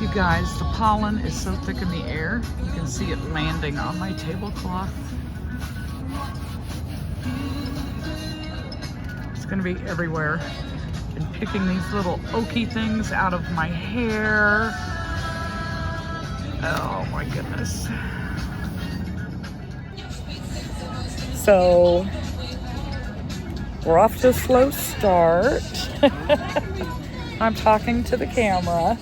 You guys, the pollen is so thick in the air, you can see it landing on my tablecloth. It's gonna be everywhere. Been picking these little oaky things out of my hair. Oh my goodness. So, we're off to a slow start. I'm talking to the camera.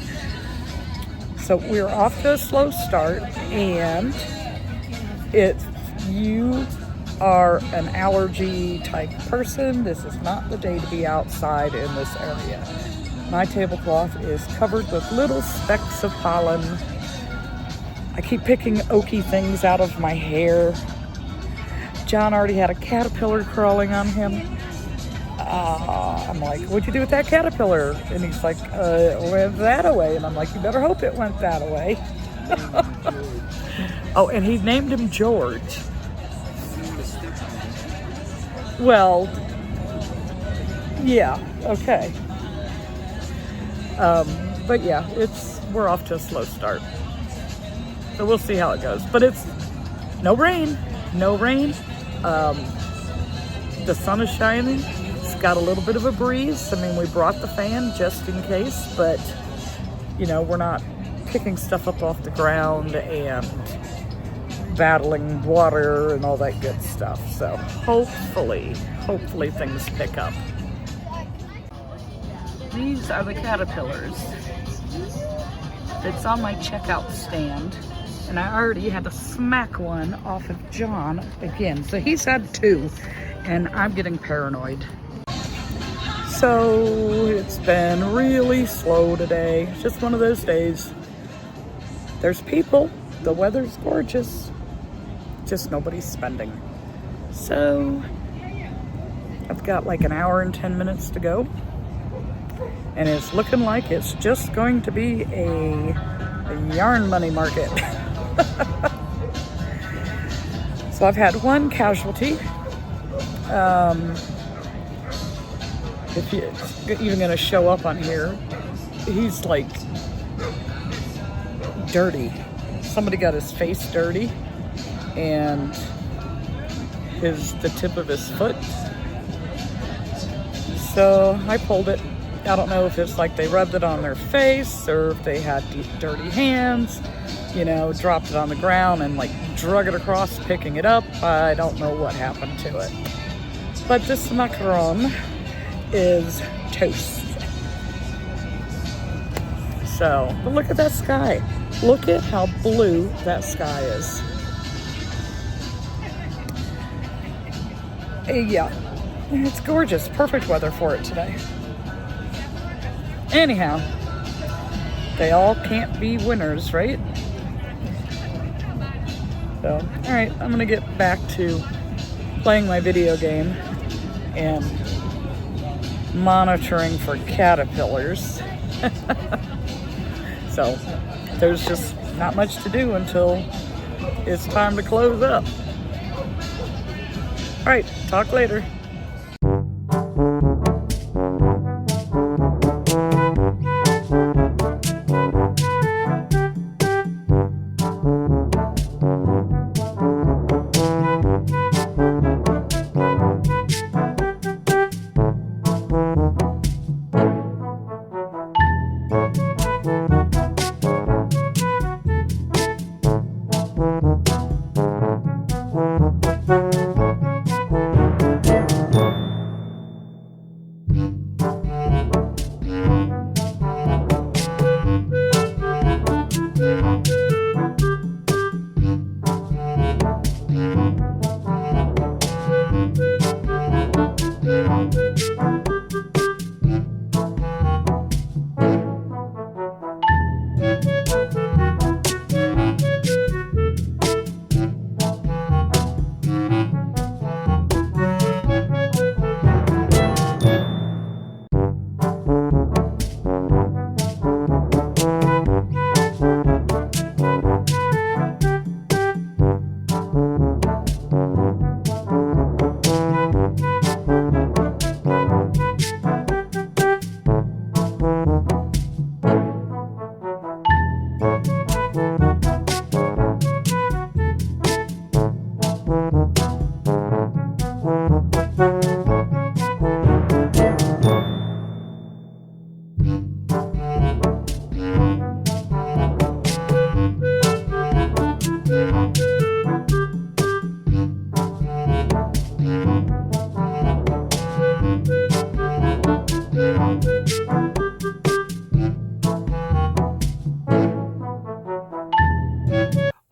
So we're off to a slow start, and if you are an allergy type person, this is not the day to be outside in this area. My tablecloth is covered with little specks of pollen. I keep picking oaky things out of my hair. John already had a caterpillar crawling on him. I'm like, what'd you do with that caterpillar? And he's like, it went that away. And I'm like, you better hope it went that away. Oh, and he named him George. Well, yeah, okay. But yeah, we're off to a slow start. So we'll see how it goes. But it's no rain. The sun is shining. It's got a little bit of a breeze. I mean, we brought the fan just in case, but you know, we're not picking stuff up off the ground and battling water and all that good stuff. So hopefully things pick up. These are the caterpillars. It's on my checkout stand, and I already had to smack one off of John again. So he's had two, and I'm getting paranoid. So it's been really slow today. Just one of those days. There's people, the weather's gorgeous, just nobody's spending. So I've got like an hour and 10 minutes to go, and it's looking like it's just going to be a yarn money market. So I've had one casualty. If he's even going to show up on here, he's like dirty. Somebody got his face dirty, and the tip of his foot. So I pulled it. I don't know if it's like they rubbed it on their face or if they had dirty hands, you know, dropped it on the ground and like drug it across picking it up. I don't know what happened to it. But this macaron is toast. So, but look at that sky. Look at how blue that sky is. Yeah, it's gorgeous. Perfect weather for it today. Anyhow, they all can't be winners, right? So, alright, I'm gonna get back to playing my video game and monitoring for caterpillars. So, there's just not much to do until it's time to close up. Alright, talk later.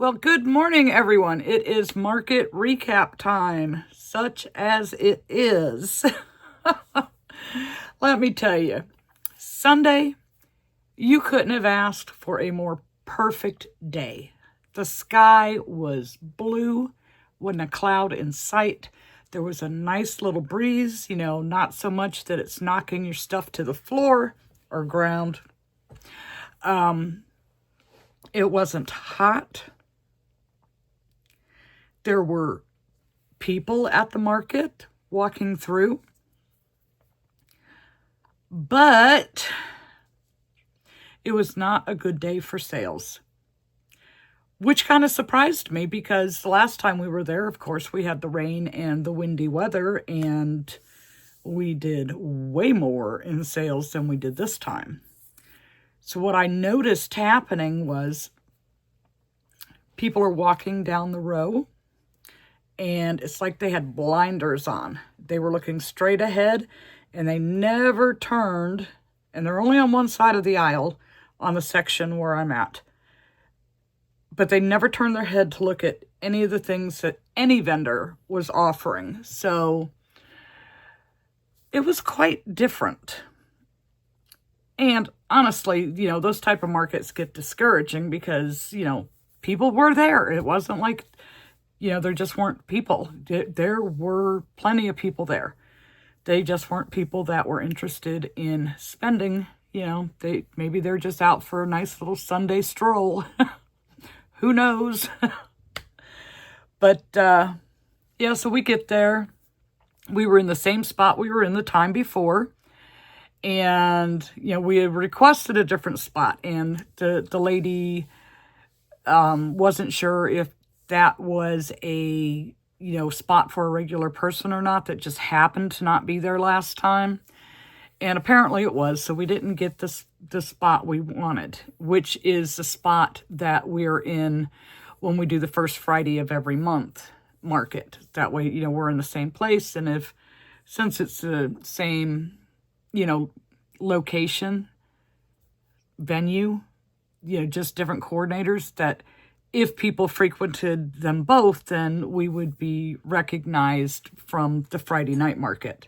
Well, good morning, everyone. It is market recap time, such as it is. Let me tell you, Sunday, you couldn't have asked for a more perfect day. The sky was blue, wasn't a cloud in sight. There was a nice little breeze, not so much that it's knocking your stuff to the floor or ground. It wasn't hot. There were people at the market walking through, but it was not a good day for sales, which kind of surprised me because the last time we were there, of course, we had the rain and the windy weather, and we did way more in sales than we did this time. So what I noticed happening was people are walking down the row, and it's like they had blinders on. They were looking straight ahead, and they never turned, and they're only on one side of the aisle on the section where I'm at. But they never turned their head to look at any of the things that any vendor was offering. So it was quite different. And honestly, those type of markets get discouraging because, people were there. It wasn't like, there just weren't people. There were plenty of people there. They just weren't people that were interested in spending. Maybe they're just out for a nice little Sunday stroll. Who knows? But, so we get there. We were in the same spot we were in the time before. And, we had requested a different spot. And the lady wasn't sure if that was a, spot for a regular person or not that just happened to not be there last time. And apparently it was, so we didn't get the spot we wanted, which is the spot that we're in when we do the first Friday of every month market. That way, we're in the same place. And since it's the same, location, venue, just different coordinators, that if people frequented them both, then we would be recognized from the Friday night market.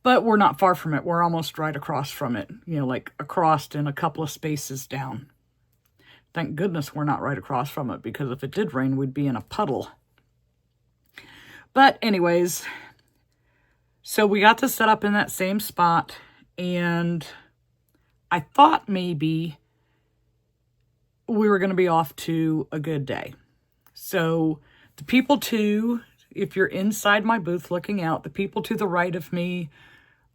But we're not far from it. We're almost right across from it, like across and a couple of spaces down. Thank goodness we're not right across from it, because if it did rain, we'd be in a puddle. But anyways, so we got to set up in that same spot, and I thought maybe we were going to be off to a good day. So the people if you're inside my booth looking out, the people to the right of me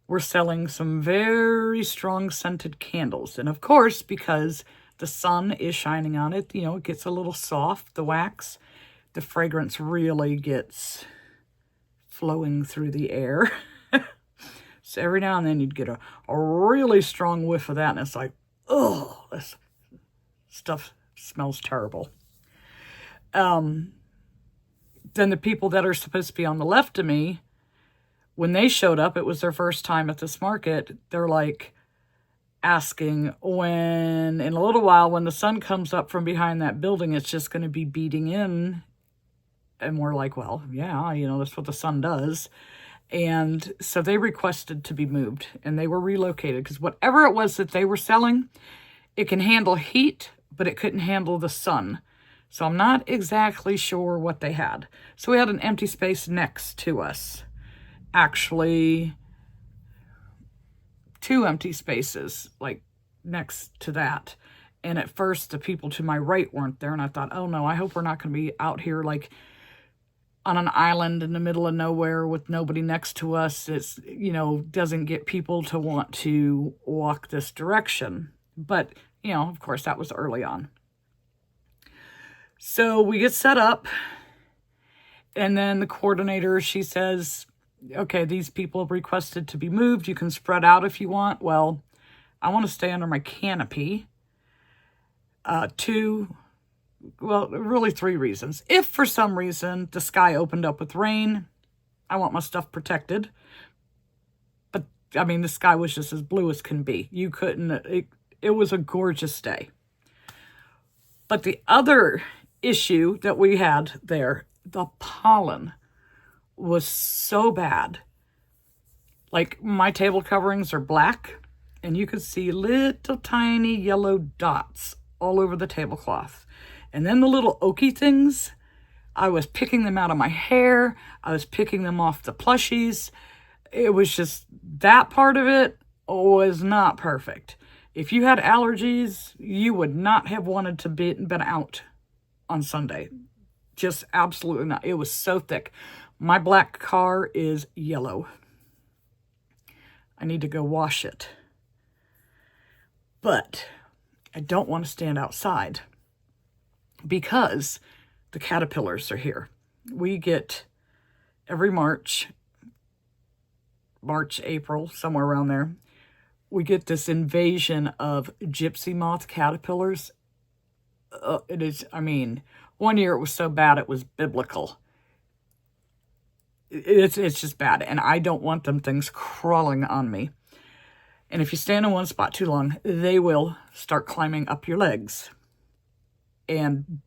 were selling some very strong scented candles. And of course, because the sun is shining on it, it gets a little soft, the wax. The fragrance really gets flowing through the air. So every now and then you'd get a really strong whiff of that, and it's like, oh, this stuff smells terrible. Then the people that are supposed to be on the left of me, when they showed up, it was their first time at this market. They're like asking in a little while, when the sun comes up from behind that building, it's just going to be beating in. And we're like, well, yeah, that's what the sun does. And so they requested to be moved, and they were relocated, because whatever it was that they were selling, it can handle heat, but it couldn't handle the sun. So I'm not exactly sure what they had. So we had an empty space next to us. Actually, 2 empty spaces, like next to that. And at first, the people to my right weren't there. And I thought, oh no, I hope we're not going to be out here like on an island in the middle of nowhere with nobody next to us. It's, doesn't get people to want to walk this direction. But, of course, that was early on. So we get set up, and then the coordinator, she says, okay, these people have requested to be moved. You can spread out if you want. Well, I want to stay under my canopy. 3 reasons. If for some reason the sky opened up with rain, I want my stuff protected. But, the sky was just as blue as can be. You couldn't, it was a gorgeous day. But the other issue that we had there, the pollen was so bad. Like, my table coverings are black, and you could see little tiny yellow dots all over the tablecloth. And then the little oaky things, I was picking them out of my hair. I was picking them off the plushies. It was just, that part of it was not perfect. If you had allergies, you would not have wanted to been out on Sunday. Just absolutely not. It was so thick. My black car is yellow. I need to go wash it. But I don't want to stand outside because the caterpillars are here. We get every March, April, somewhere around there, we get this invasion of gypsy moth caterpillars. It is, I mean, one year it was so bad it was biblical. It's just bad, and I don't want them things crawling on me. And if you stand in one spot too long, they will start climbing up your legs. And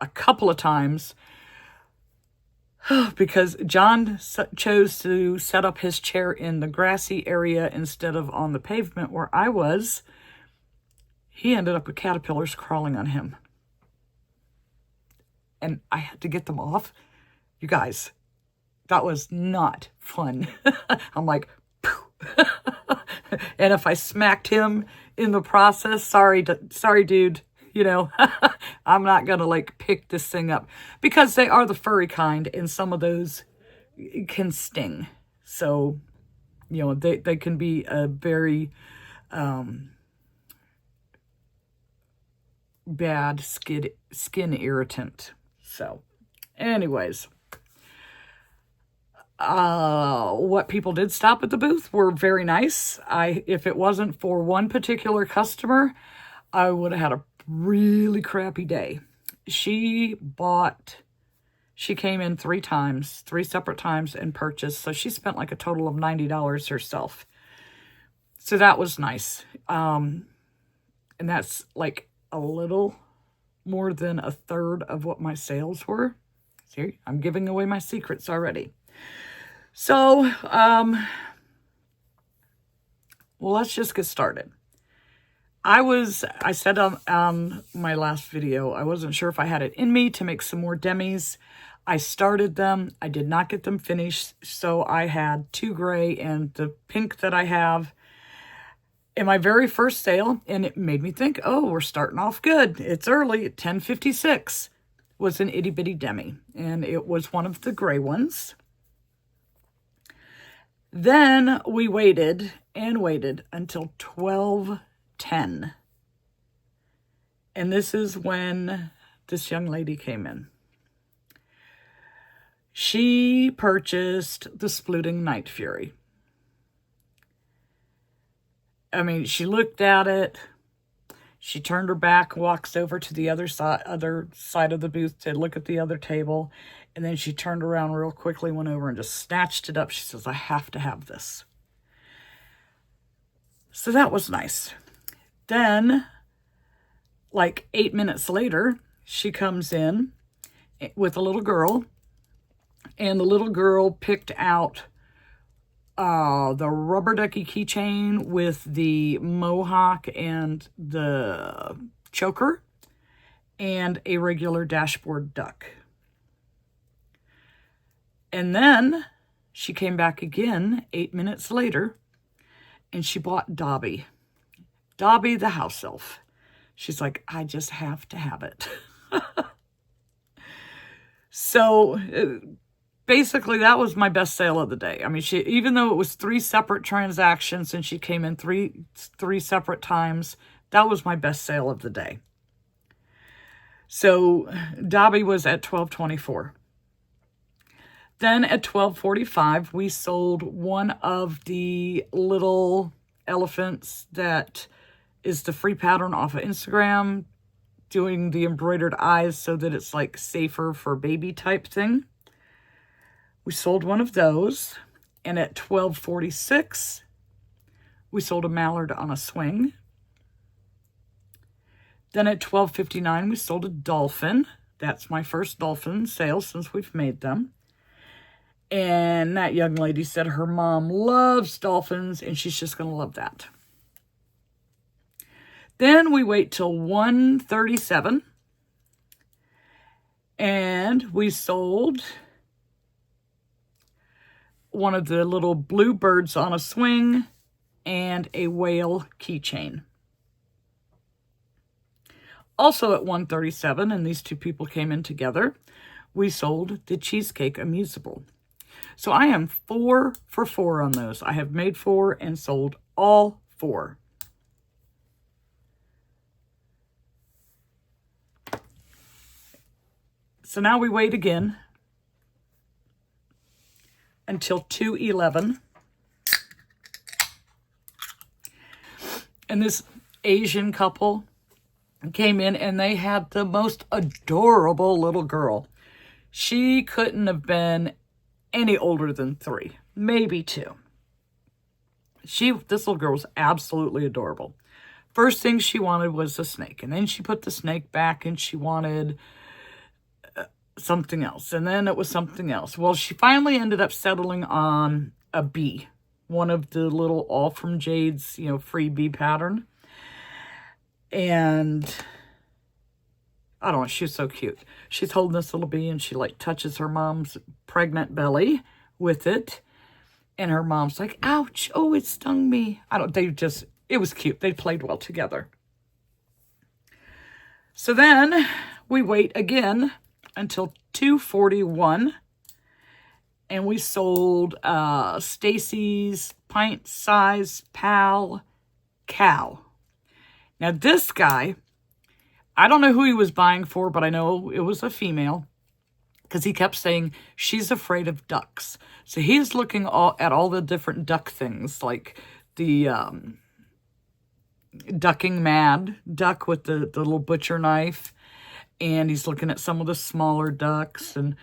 a couple of times, because John chose to set up his chair in the grassy area instead of on the pavement where I was, he ended up with caterpillars crawling on him. And I had to get them off. You guys, that was not fun. I'm like, and if I smacked him in the process, sorry, dude, you know, I'm not going to like pick this thing up because they are the furry kind and some of those can sting. So, you know, they can be a very bad skin irritant. So anyways, what people did stop at the booth were very nice. If it wasn't for one particular customer, I would have had a really crappy day. She came in 3 separate times and purchased. So she spent like a total of $90 herself. So that was nice. And that's like a little more than a third of what my sales were. See, I'm giving away my secrets already. So, well, let's just get started. I said on my last video, I wasn't sure if I had it in me to make some more demis. I started them. I did not get them finished. So I had 2 gray and the pink that I have in my very first sale. And it made me think, oh, we're starting off good. It's early at 10:56 was an itty bitty demi. And it was one of the gray ones. Then we waited and waited until 12:10. And this is when this young lady came in. She purchased the Splooting Night Fury. I mean, she looked at it. She turned her back, walks over to the other side of the booth to look at the other table. And then she turned around real quickly, went over and just snatched it up. She says, I have to have this. So that was nice. Then, like 8 minutes later, she comes in with a little girl. And the little girl picked out the rubber ducky keychain with the mohawk and the choker. And a regular dashboard duck. And then she came back again 8 minutes later and she bought Dobby. Dobby the house elf. She's like, I just have to have it. So basically that was my best sale of the day. I mean, even though it was 3 separate transactions and she came in three separate times, that was my best sale of the day. So Dobby was at $12.24. Then at $12.45, we sold one of the little elephants that is the free pattern off of Instagram, doing the embroidered eyes so that it's like safer for baby type thing. We sold one of those. And at $12.46, we sold a mallard on a swing. Then at $12.59, we sold a Dolphin. That's my first Dolphin sale since we've made them. And that young lady said her mom loves dolphins and she's just going to love that. Then we wait till 1:37 and we sold one of the little blue birds on a swing and a whale keychain. Also at 1:37, and these two people came in together, we sold the cheesecake amusable. So I am 4 for 4 on those. I have made 4 and sold all 4. So now we wait again until 2:11. And this Asian couple came in and they had the most adorable little girl. She couldn't have been any older than 3, maybe 2. This little girl was absolutely adorable. First thing she wanted was a snake, and then she put the snake back and she wanted something else, and then it was something else. Well, she finally ended up settling on a bee, one of the little All From Jade's, free bee pattern. And I don't know, she's so cute. She's holding this little bee and she like touches her mom's pregnant belly with it. And her mom's like, ouch, oh, it stung me. It was cute. They played well together. So then we wait again until 2:41. And we sold Stacy's pint-size pal cow. Now this guy, I don't know who he was buying for, but I know it was a female because he kept saying she's afraid of ducks. So he's looking at all the different duck things, like the ducking mad duck with the little butcher knife. And he's looking at some of the smaller ducks. And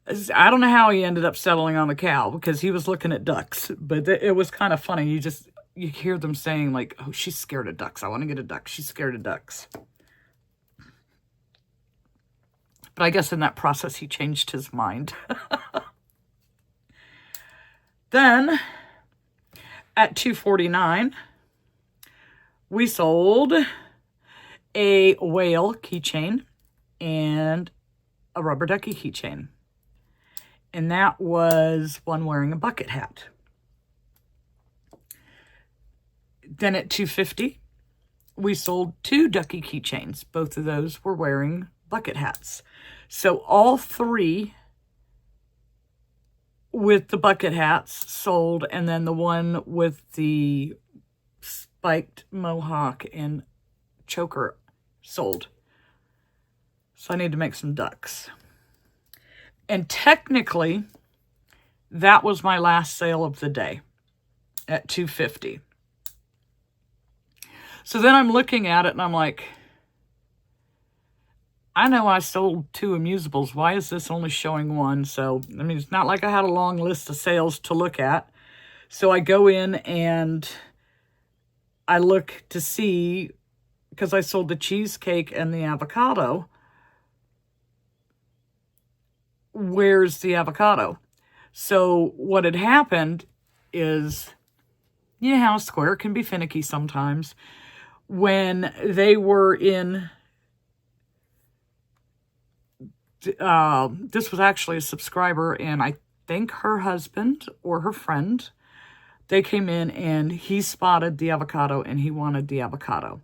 I don't know how he ended up settling on the cow because he was looking at ducks. But it was kind of funny. You hear them saying like, oh, she's scared of ducks. I want to get a duck. She's scared of ducks. But I guess in that process, he changed his mind. Then at 2:49, we sold a whale keychain and a rubber ducky keychain. And that was one wearing a bucket hat. Then at 2:50, we sold 2 ducky keychains. Both of those were wearing bucket hats. So all 3 with the bucket hats sold, and then the one with the spiked mohawk and choker sold. So I need to make some ducks. And technically, that was my last sale of the day at 2:50. So then I'm looking at it and I'm like, I know I sold 2 amusables. Why is this only showing 1? So, I mean, it's not like I had a long list of sales to look at. So I go in and I look to see, because I sold the cheesecake and the avocado, where's the avocado? So what had happened is, you know how a square can be finicky sometimes. When they were in, this was actually a subscriber, and I think her husband or her friend, they came in and he spotted the avocado and he wanted the avocado.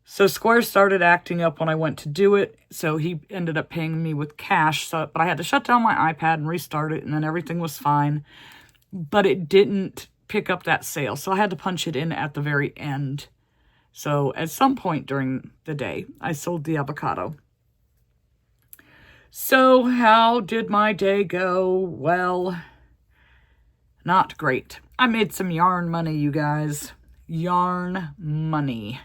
So Square started acting up when I went to do it, so he ended up paying me with cash. But I had to shut down my iPad and restart it, and then everything was fine. But it didn't pick up that sale, so I had to punch it in at the very end. So at some point during the day, I sold the avocado. So how did my day go? Well, not great. I made some yarn money, you guys. Yarn money.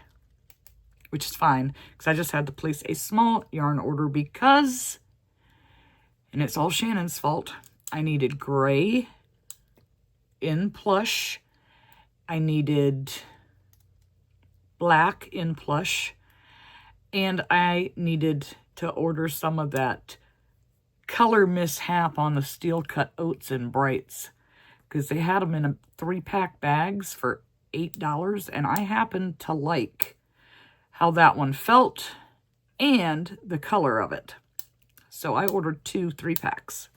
Which is fine, because I just had to place a small yarn order because, and it's all Shannon's fault, I needed gray in plush. I needed black in plush, and I needed to order some of that color mishap on the steel cut oats and brights, because they had them in 3-pack bags for $8, and I happened to like how that one felt and the color of it. So I ordered 2 3-packs.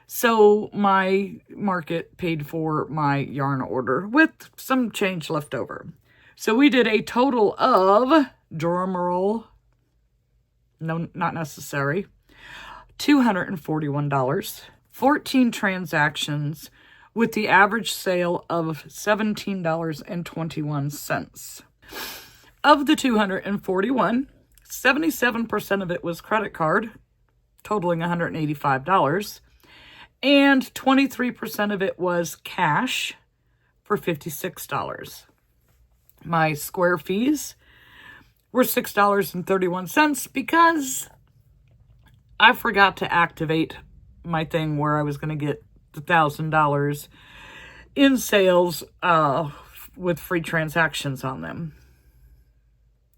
So my market paid for my yarn order with some change left over. So we did a total of, drum roll, no, not necessary, $241, 14 transactions with the average sale of $17.21. Of the 241, 77% of it was credit card, totaling $185. And 23% of it was cash for $56. My square fees were $6.31 because I forgot to activate my thing where I was going to get the $1,000 in sales with free transactions on them.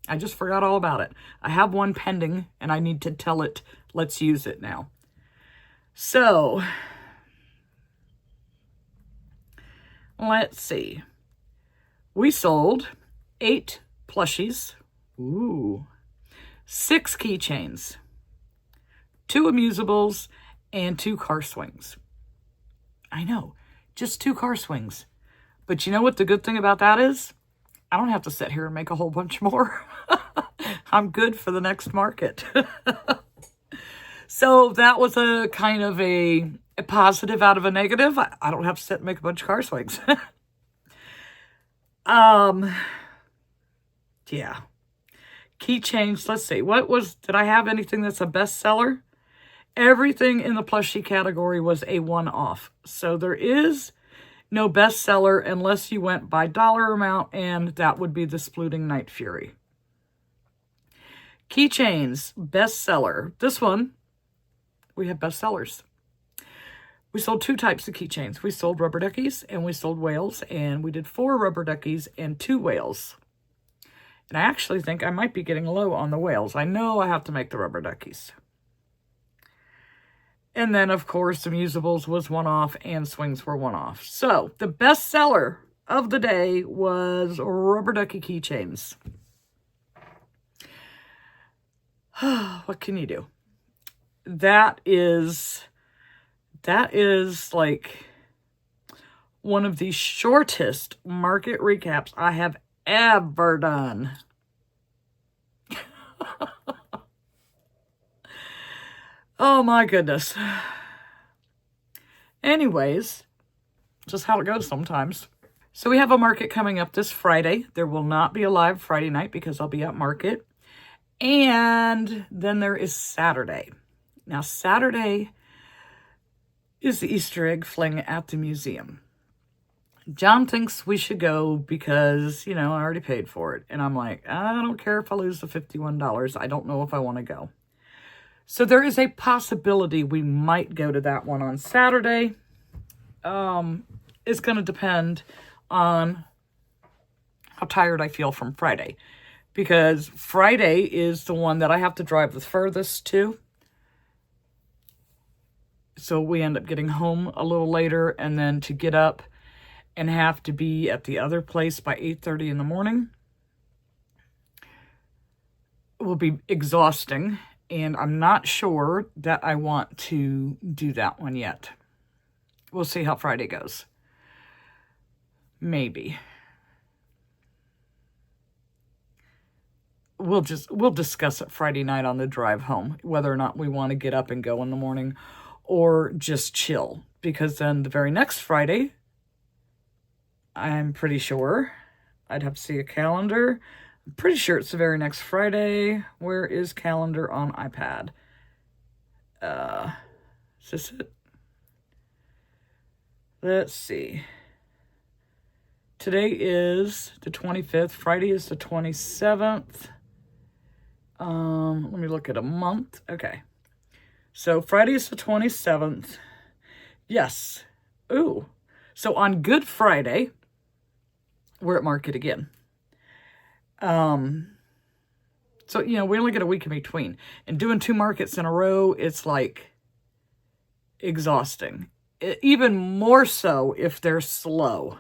I just forgot all about it. I have one pending and I need to tell it, let's use it now. So, let's see. We sold 8 plushies, 6 keychains, 2 amusables, and 2 car swings. I know, just 2 car swings. But you know what the good thing about that is? I don't have to sit here and make a whole bunch more. I'm good for the next market. So that was a kind of a positive out of a negative. I don't have to sit and make a bunch of car swings. Yeah. KeyChains, let's see. Did I have anything that's a bestseller? Everything in the plushie category was a one-off. So there is no bestseller unless you went by dollar amount, and that would be the Splooting Night Fury. KeyChains, bestseller. This one, we have bestsellers. We sold 2 types of keychains. We sold rubber duckies and we sold whales, and we did 4 rubber duckies and 2 whales. And I actually think I might be getting low on the whales. I know I have to make the rubber duckies. And then, of course, amusables was one-off and swings were one-off. So the best seller of the day was rubber ducky keychains. What can you do? That is like one of the shortest market recaps I have ever done. Oh my goodness. Anyways, just how it goes sometimes. So we have a market coming up this Friday. There will not be a live Friday night because I'll be at market. And then there is Saturday. Now, Saturday is the Easter egg fling at the museum. John thinks we should go because, I already paid for it. And I'm like, I don't care if I lose the $51. I don't know if I want to go. So there is a possibility we might go to that one on Saturday. It's going to depend on how tired I feel from Friday. Because Friday is the one that I have to drive the furthest to. So we end up getting home a little later, and then to get up and have to be at the other place by 8:30 in the morning will be exhausting. And I'm not sure that I want to do that one yet. We'll see how Friday goes. Maybe. We'll discuss it Friday night on the drive home, whether or not we want to get up and go in the morning or just chill. Because then the very next Friday, I'm pretty sure, I'd have to see a calendar. I'm pretty sure it's the very next Friday. Where is calendar on iPad? Is this it? Let's see. Today is the 25th. Friday is the 27th. Let me look at a month. Okay. So Friday is the 27th. Yes. Ooh. So on Good Friday, we're at market again. So, you know, we only get a week in between. And doing 2 markets in a row, it's like exhausting. Even more so if they're slow.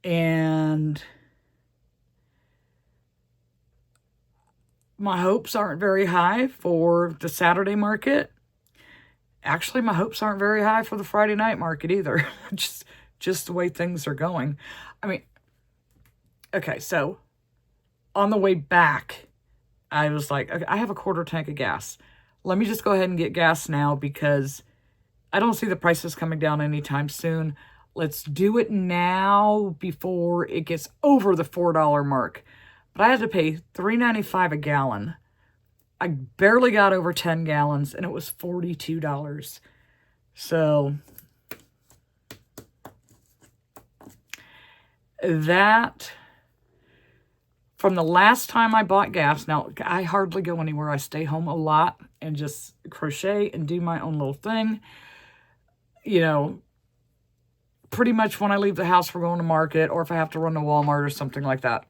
And my hopes aren't very high for the Saturday market. Actually, my hopes aren't very high for the Friday night market either. just the way things are going. I mean, okay, so on the way back, I was like, okay, I have a 1/4 tank of gas. Let me just go ahead and get gas now because I don't see the prices coming down anytime soon. Let's do it now before it gets over the $4 mark. But I had to pay $3.95 a gallon. I barely got over 10 gallons, and it was $42. So that, from the last time I bought gas, now I hardly go anywhere. I stay home a lot and just crochet and do my own little thing. You know, pretty much when I leave the house for going to market, or if I have to run to Walmart or something like that.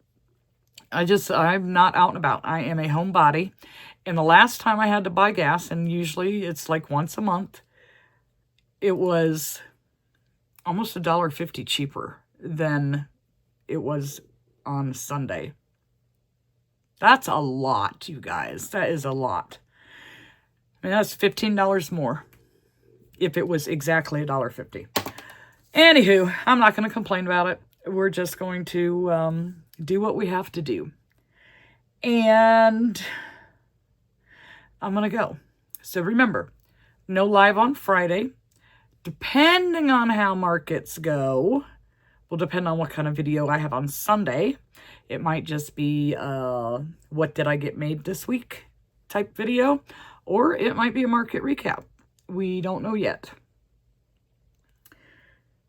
I'm not out and about. I am a homebody. And the last time I had to buy gas, and usually it's like once a month, it was almost $1.50 cheaper than it was on Sunday. That's a lot, you guys. That is a lot. I mean, that's $15 more if it was exactly $1.50. Anywho, I'm not going to complain about it. We're just going to do what we have to do. And I'm going to go. So remember, no live on Friday. Depending on how markets go, will depend on what kind of video I have on Sunday. It might just be what did I get made this week type video, or it might be a market recap. We don't know yet.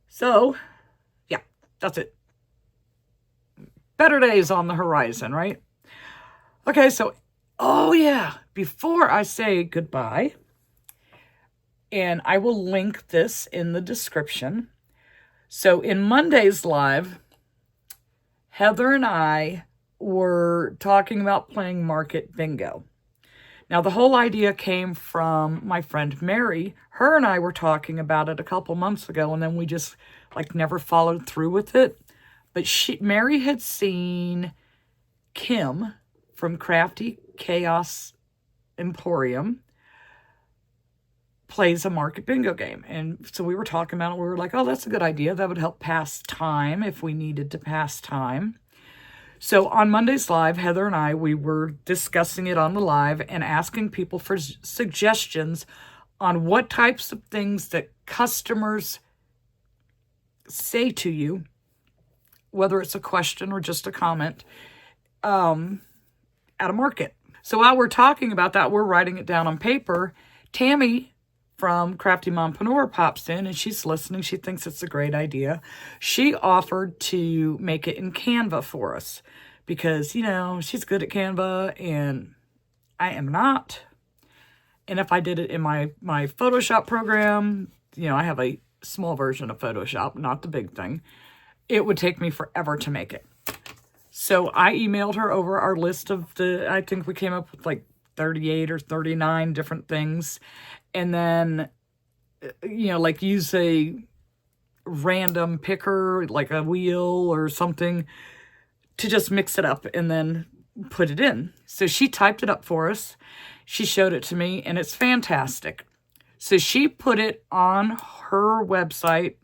So, yeah, that's it. Better days on the horizon, right? Okay, so, oh yeah, before I say goodbye, and I will link this in the description. So in Monday's live, Heather and I were talking about playing market bingo. Now, the whole idea came from my friend Mary. Her and I were talking about it a couple months ago, and then we just like never followed through with it. But Mary had seen Kim from Crafty Chaos Emporium plays a market bingo game. And so we were talking about it. We were like, oh, that's a good idea. That would help pass time if we needed to pass time. So on Monday's live, Heather and I, we were discussing it on the live and asking people for suggestions on what types of things that customers say to you, whether it's a question or just a comment, at a market. So while we're talking about that, we're writing it down on paper. Tammy from Crafty Mompreneur pops in and she's listening. She thinks it's a great idea. She offered to make it in Canva for us because, you know, she's good at Canva and I am not. And if I did it in my Photoshop program, you know, I have a small version of Photoshop, not the big thing. It would take me forever to make it. So I emailed her over our list of I think we came up with like 38 or 39 different things. And then, you know, like use a random picker, like a wheel or something, to just mix it up and then put it in. So she typed it up for us. She showed it to me, and it's fantastic. So she put it on her website,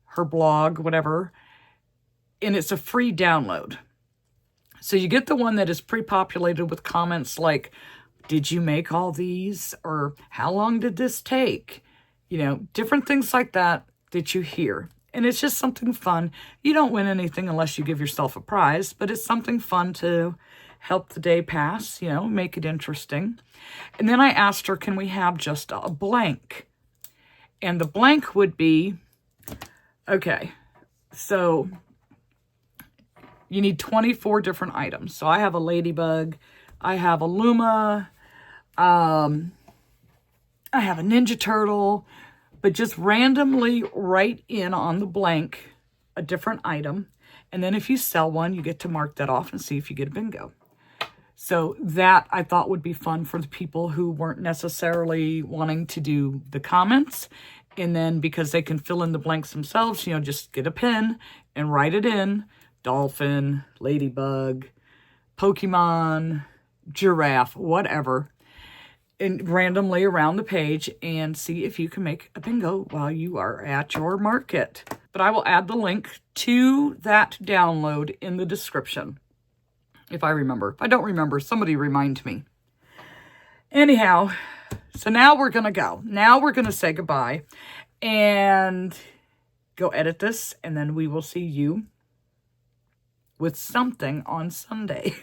her blog, whatever, and it's a free download. So you get the one that is pre-populated with comments like, did you make all these? Or how long did this take? You know, different things like that you hear. And it's just something fun. You don't win anything unless you give yourself a prize, but it's something fun to help the day pass, you know, make it interesting. And then I asked her, can we have just a blank? And the blank would be, okay, so you need 24 different items. So I have a ladybug, I have a Luma, I have a Ninja Turtle, but just randomly write in on the blank a different item. And then if you sell one, you get to mark that off and see if you get a bingo. So that I thought would be fun for the people who weren't necessarily wanting to do the comments. And then because they can fill in the blanks themselves, you know, just get a pen and write it in. Dolphin, ladybug, Pokemon, giraffe, whatever. And randomly around the page and see if you can make a bingo while you are at your market. But I will add the link to that download in the description. If I remember. If I don't remember, somebody remind me. Anyhow, so now we're going to go. Now we're going to say goodbye and go edit this. And then we will see you with something on Sunday.